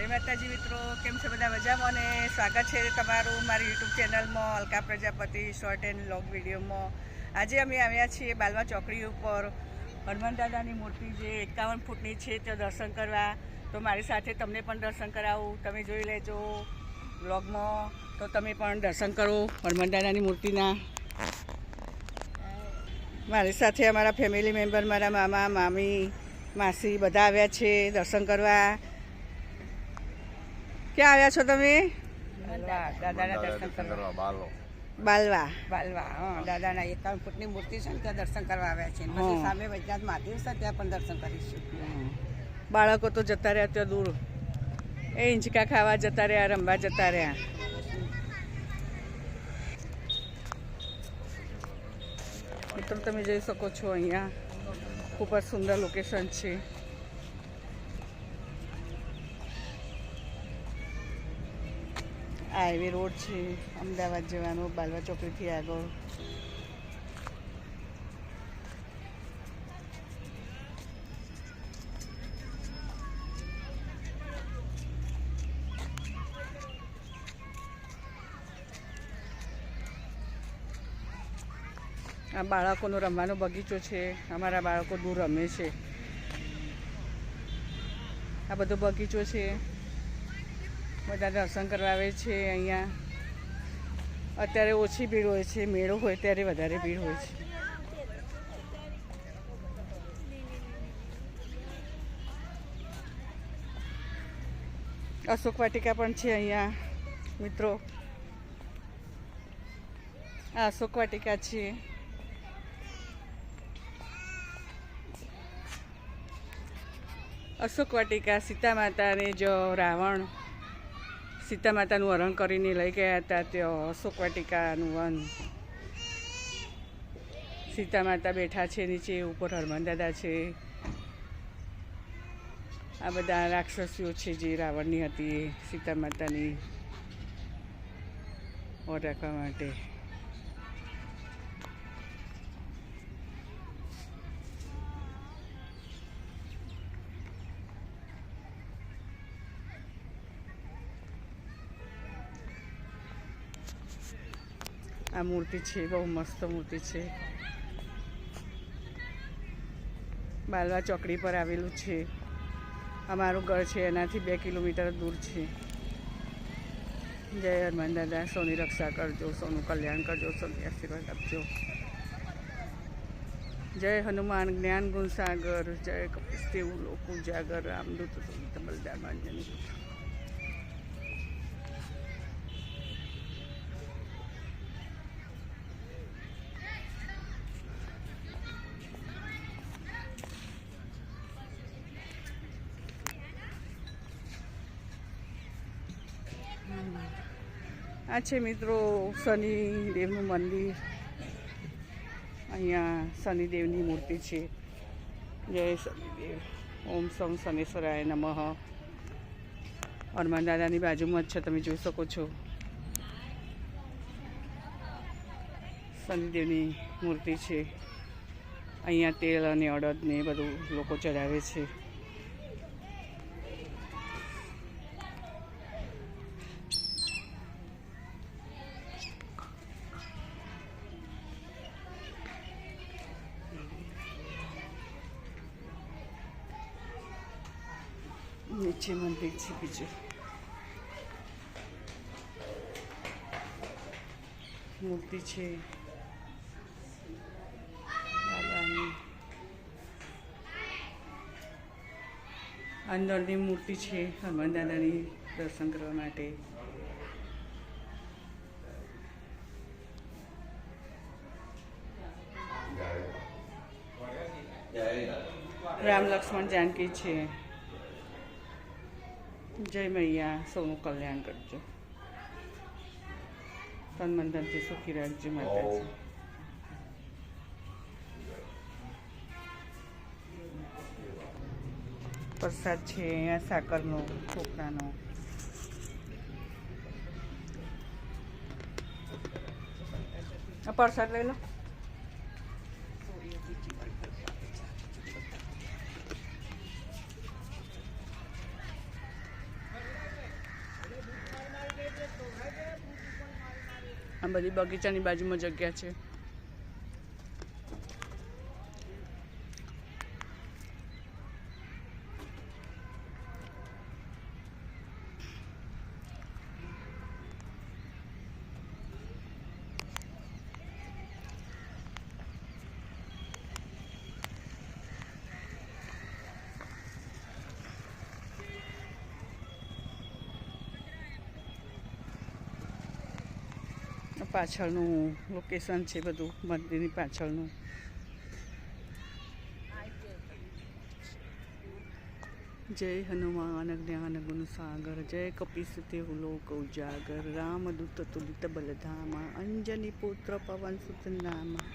જય માતાજી મિત્રો, કેમ છે બધા મજામાં? અને સ્વાગત છે તમારું મારી યુટ્યુબ ચેનલમાં Alka Prajapati short and long વિડીયોમાં. આજે અમે આવ્યા છીએ બાલવા ચોકડી ઉપર હનુમાન દાદાની મૂર્તિ જે 51 ફૂટની છે તે દર્શન કરવા. તો મારી સાથે તમને પણ દર્શન કરાવું, તમે જોઈ લેજો વ્લોગમાં. તો તમે પણ દર્શન કરો હનુમાન દાદાની મૂર્તિના. મારી સાથે અમારા ફેમિલી મેમ્બર, મારા મામા મામી માસી બધા આવ્યા છે દર્શન કરવા. ક્યાં આવ્યા છો તમે? દાદાના દર્શન કરવા. બાલવા હા, દાદાના 51 ફૂટની મૂર્તિ છે ને ત્યાં દર્શન કરવા આવ્યા છે. પછી સામે વૈજનાથ મહાદેવ છે ત્યાં પણ દર્શન કરીશું. બાળકો તો જતા રહ્યા ત્યાં દૂર, એ હિંચકા ખાવા જતા રહ્યા, રમવા જતા રહ્યા. મિત્રો તમે જોઈ શકો છો અહીંયા ખૂબ જ સુંદર લોકેશન છે. આ હાઈવે રોડ છે અમદાવાદ જવાનો, બાલવા ચોકડીથી આગળ. આ બાળકોનો રમવાનો બગીચો છે. અમારા બાળકો દૂર રમે છે. આ બધો બગીચો છે, બધા દર્શન કરવા આવે છે અહીંયા. અત્યારે ઓછી ભીડ હોય છે, મેળો હોય ત્યારે વધારે ભીડ હોય છે. અશોક વાટિકા પણ છે અહીંયા મિત્રો. આ અશોક વાટિકા છે. અશોક વાટિકા સીતા માતાને જો રાવણ સીતા માતાનું હરણ કરીને લઈ ગયા હતા ત્યાં અશોક વાટિકાનું વન. સીતા માતા બેઠા છે નીચે, ઉપર હનુમાન દાદા છે. આ બધા રાક્ષસીઓ છે જે રાવણની હતી, સીતા માતાની ઓર રાખવા માટે. આ મૂર્તિ છે, બહુ મસ્ત મૂર્તિ છે. બાલવા ચોકડી પર આવેલું છે. અમારું ઘર છે એનાથી 2 કિલોમીટર દૂર છે. જય હનુમાન દાદા, સૌની રક્ષા કરજો, સૌનું કલ્યાણ કરજો, સૌની આશીર્વાદ આપજો. જય હનુમાન જ્ઞાન ગુણ સાગર, જય કપિસ્દેવ લોક ઉજાગર, રામદૂત બલદાન અંજની. આ છે મિત્રો શનિદેવનું મંદિર. અહીંયા શનિદેવની મૂર્તિ છે. જય શનિદેવ, ઓમ સમ શનેશ્વરાય નમઃ. હનુમાન દાદાની બાજુમાં જ છે, તમે જોઈ શકો છો. શનિદેવની મૂર્તિ છે. અહીંયા તેલ અને અડદ ને બધું લોકો ચડાવે છે. નીચે મંદિર છે બીજું. મૂર્તિ છે દાદાની. અંદરની મૂર્તિ છે હનુમાન દાદાની દર્શન કરવા માટે. રામ લક્ષ્મણ જાનકી છે. જય મૈયા, સૌનું કલ્યાણ કરજો, તન મન ધનથી સુખી રાખજો માતાજી. પ્રસાદ છે અહીંયા સાકરનો, ખોખરાનો. પ્રસાદ લઈ લો. આ બધી બગીચાની બાજુમાં જગ્યા છે. પાછળનું લોકેશન છે બધું મંદિરની પાછળનું. જય હનુમાન જ્ઞાન ગુણ સાગર, જય કપીસ દેવ લોક ઉજાગર, રામદૂત તુલિત બલધામા, અંજની પુત્ર પવન સુત નામા.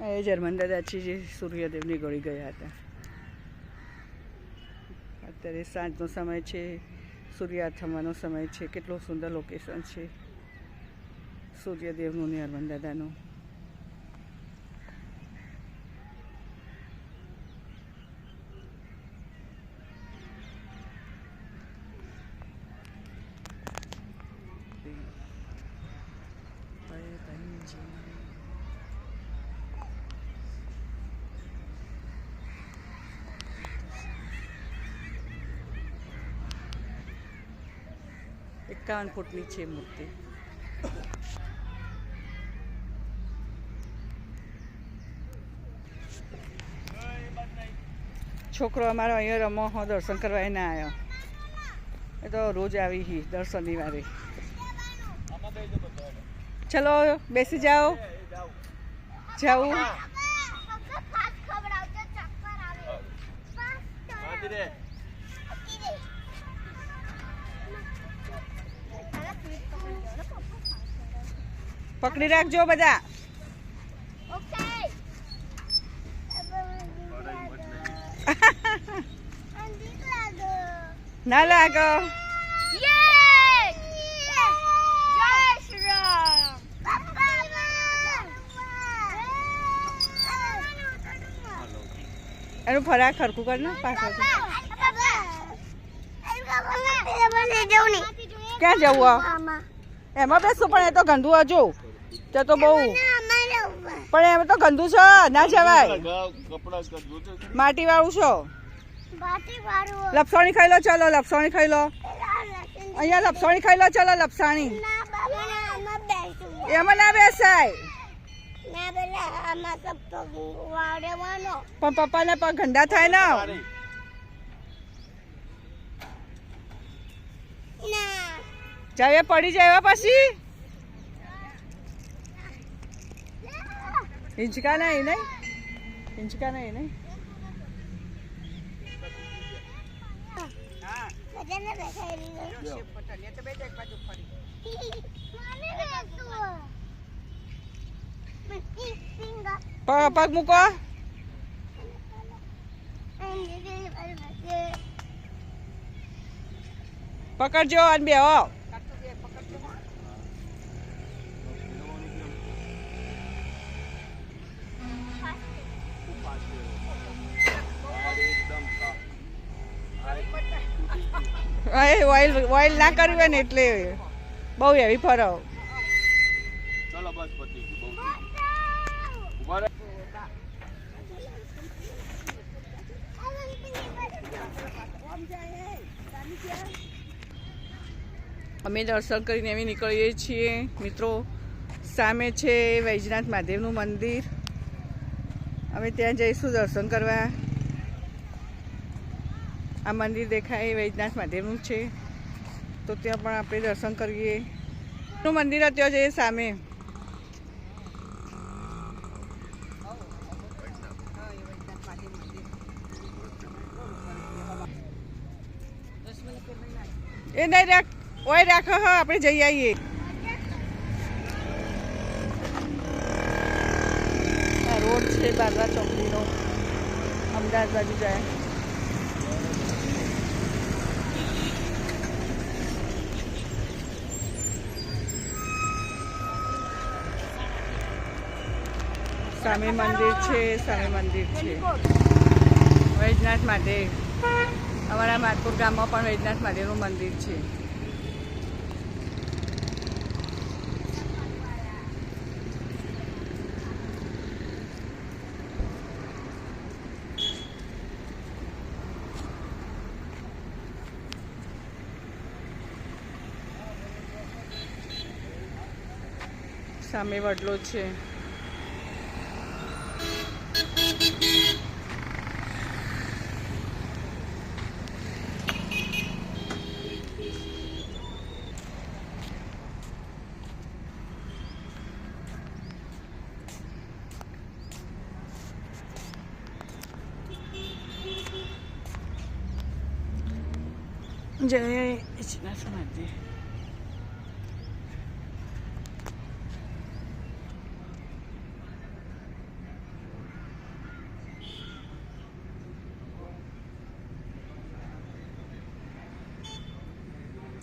એ જર્મન દાદા છે જે સૂર્યદેવની ગળી ગયા હતા. અત્યારે સાંજનો સમય છે, સૂર્યાસ્ત થવાનો સમય છે. કેટલું સુંદર લોકેશન છે સૂર્યદેવનું ને હરમન દાદાનું. એકાવન ફૂટની છે મૂર્તિ. છોકરો અમારો અહીંયા રમો દર્શન કરવા એને આવ્યો. એ તો રોજ આવી હી દર શનિવારે. ચલો બેસી જાઓ. જાઉં પકડી રાખજો બધા. ના લાગો. એનું ફરાક ખરખું કર ને પાછળ. ક્યાં જવું? એમાં બેસું પણ એ તો ગંદુ હજુ. તે તો બહુ પણ એમ તો ગંદુ છે, ના જવાય. માટી વાળું છો. લપસણી ખાઈ લો. ચલો લપસણી ખાઈ લો. અહીંયા લપસણી ખાઈ લો. ચલો લપસણી. એમાં ના બેસાય. પણ પપ્પાને પગ ગંદા થાય ને. જાવે પડી જાય પછી. હિંચકા નહીં નહીં. હિંચકા નહીં નહીં. પગ મૂકો. પકડજો અને બેહો. ઓઇલ ના કર્યું હોય ને એટલે બહુ હેવી ફરો. ચલો બસ પતી અમે દર્શન કરીને એવી નીકળીએ છીએ મિત્રો. સામે છે વૈજનાથ મહાદેવનું મંદિર. અમે ત્યાં જઈશું દર્શન કરવા. આ મંદિર દેખાય વૈજનાથ મહાદેવનું છે, તો ત્યાં પણ આપણે દર્શન કરીએ. મંદિર ત્યાં જઈએ સામે. એ નહીં રાખ, ઓય રાખો. હા આપણે જઈ આવીએ. રોડ છે બાલવા ચોકડીનો, અમદાવાદ બાજુ જાય. સામે મંદિર છે, સામે મંદિર છે વૈજનાથ મહાદેવ. અમારા માધપુર ગામમાં પણ વૈજનાથ મહાદેવનું મંદિર છે. સામે વડલો છે. જય વૈજનાથ મહાદેવ.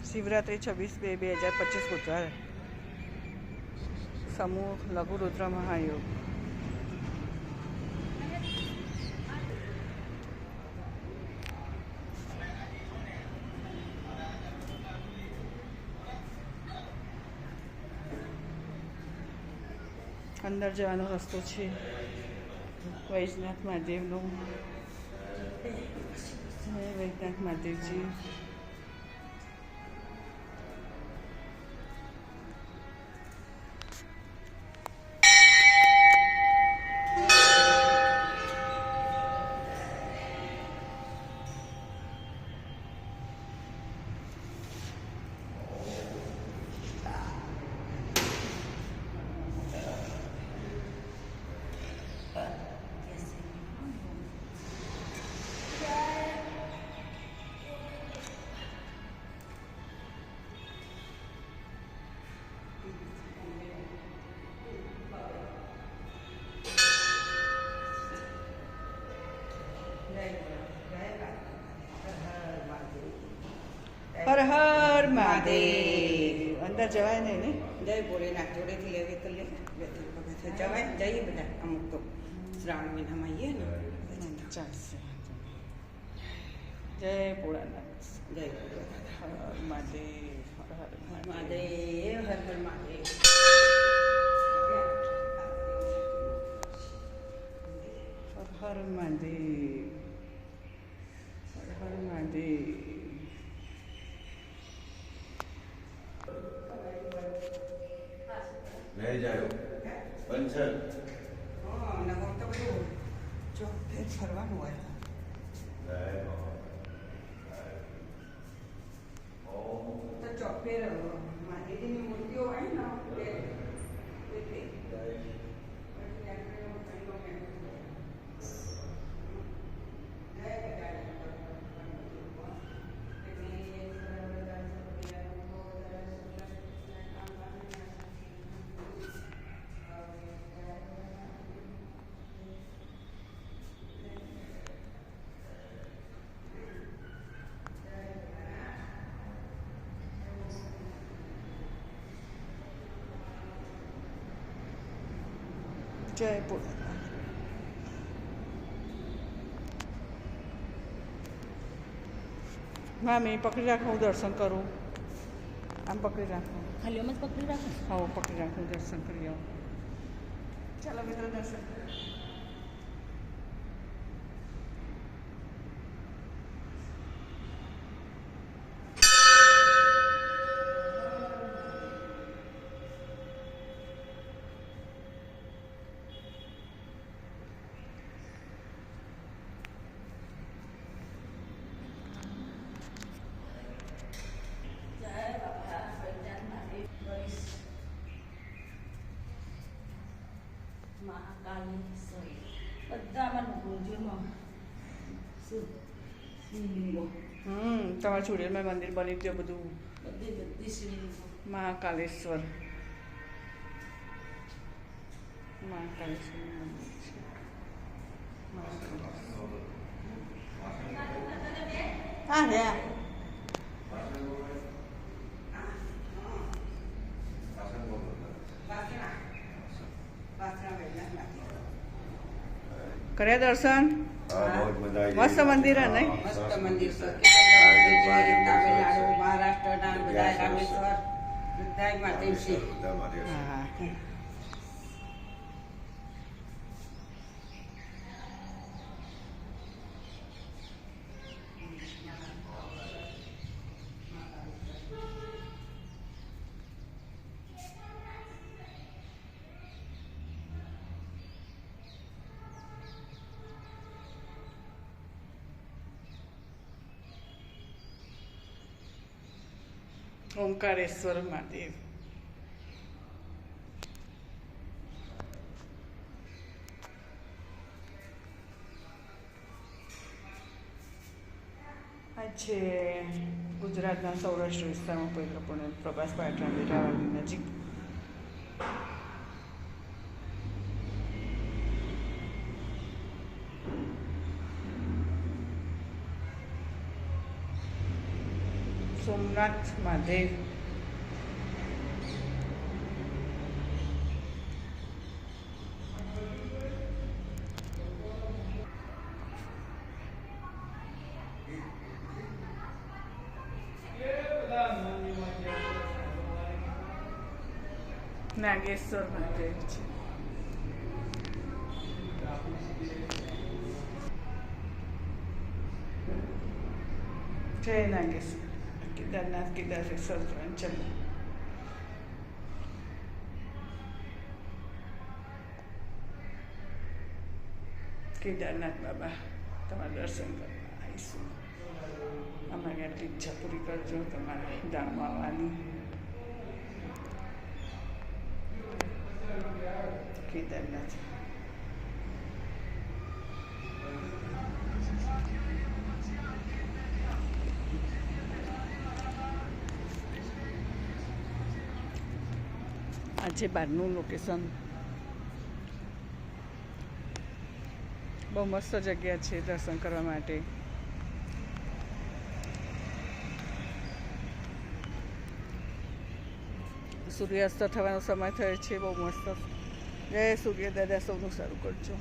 શિવરાત્રિ 26/2/2025 બુધવાર. સમૂહ લઘુ રુદ્ર મહાયોગ. અંદર જવાનો રસ્તો છે વૈજનાથ મહાદેવનો. વૈજનાથ મહાદેવજી. હર હર મહાદેવ. અંદર જવાય નહીં ને? જય ભોલેનાથ. જોડેથી લેવી તો લે, જવાય. જઈએ બધા. અમુક તો શ્રાવણ મહિનામાં આવીએ ને. ચાલશે. જય ભોળાનાથ. જય ભોલેનાથ. હર મહાદેવ. હર હર મહાદેવ. હર હર મહાદેવ. હર હર મહાદેવ. હર હર મહાદેવ. નહીં જાય પંચર. અને હું તો બધું ચોખ્ખે ફરવાનું હોય. તો ચોખ્ખે માતાજીની મૂર્તિઓ હોય ને જય ભોળાનાથ. મામી પકડી રાખો, હું દર્શન કરું. આમ પકડી રાખો. ખાલી એમ જ પકડી રાખો. હા પકડી રાખો, દર્શન કરી આવો. ચાલો મિત્રો દર્શન કરીએ. તમારા ચુડેલમાં મંદિર બની ગયું બધું. મહાકાલેશ્વર મહાકાલેશ્વરનું મંદિર છે. હા રહ્યા કર્યા દર્શન? હા, બહુ જ મજા આવી. મસ્ત મંદિર હે નહીં? મસ્ત મંદિર છે તામિલનાડુ મહારાષ્ટ્રના બધા રામેશ્વર બધા મહાદેવ છે. બધા મહાદેવ છે. હા. ઓમકારેશ્વર મહાદેવ. આ છે ગુજરાતના સૌરાષ્ટ્ર વિસ્તારમાં પહેલો પણ પ્રભાસ પાટણ વેરાવળની નજીક. સોમનાથ મહાદેવ. નાગેશ્વર મહાદેવ છે. જય નાગેશ્વર. કેદારનાથ કેદારેશ્વર અંચલ. કેદારનાથ બાબા તમારા દર્શન કરવા આવીશું. અમારી આટલી ઈચ્છા પૂરી કરજો તમારે ધામમાં આવવાની. કેદારનાથ. આ છે બહારનું લોકેશન. બહુ મસ્ત જગ્યા છે દર્શન કરવા માટે. સૂર્યાસ્ત થવાનો સમય થયો છે. બહુ મસ્ત. જય સૂર્ય દાદા, સૌનું સારું કરજો.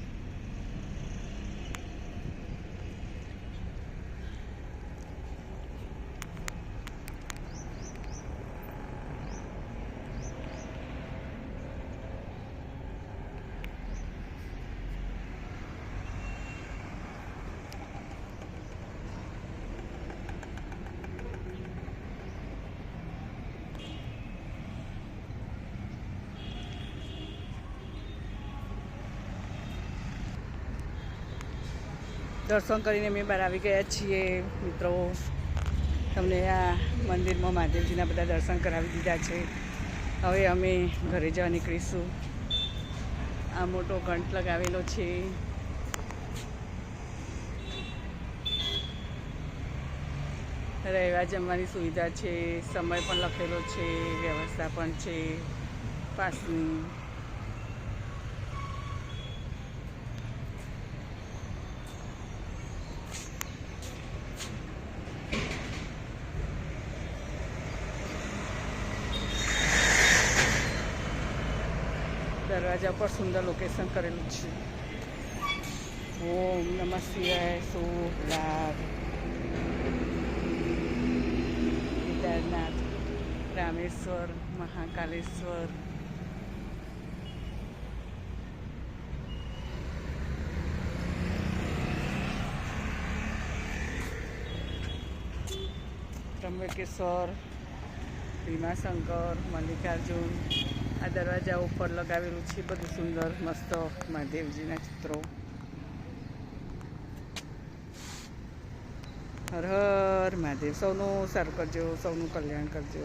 દર્શન કરીને અમે બહાર આવી ગયા છીએ મિત્રો. તમને આ મંદિરમાં મહાદેવજીના બધા દર્શન કરાવી દીધા છે. હવે અમે ઘરે જવા નીકળીશું. આ મોટો ઘંટ લગાવેલો છે. રહેવા જમવાની સુવિધા છે. સમય પણ લખેલો છે. વ્યવસ્થા પણ છે પાસની. દરવાજા પર સુંદર લોકેશન કરેલું છે. ઓમ નમઃ શિવાય. શુભ લાભ. કેદારનાથ, રામેશ્વર, મહાકાલેશ્વર. ત્રંબકેશ્વર, ભીમાશંકર, મલ્લિકાર્જુન. આ દરવાજા ઉપર લગાવેલું છે બધું સુંદર મસ્ત મહાદેવજીના ચિત્રો. હર હર મહાદેવ. સૌનું સારું કરજો, સૌનું કલ્યાણ કરજો.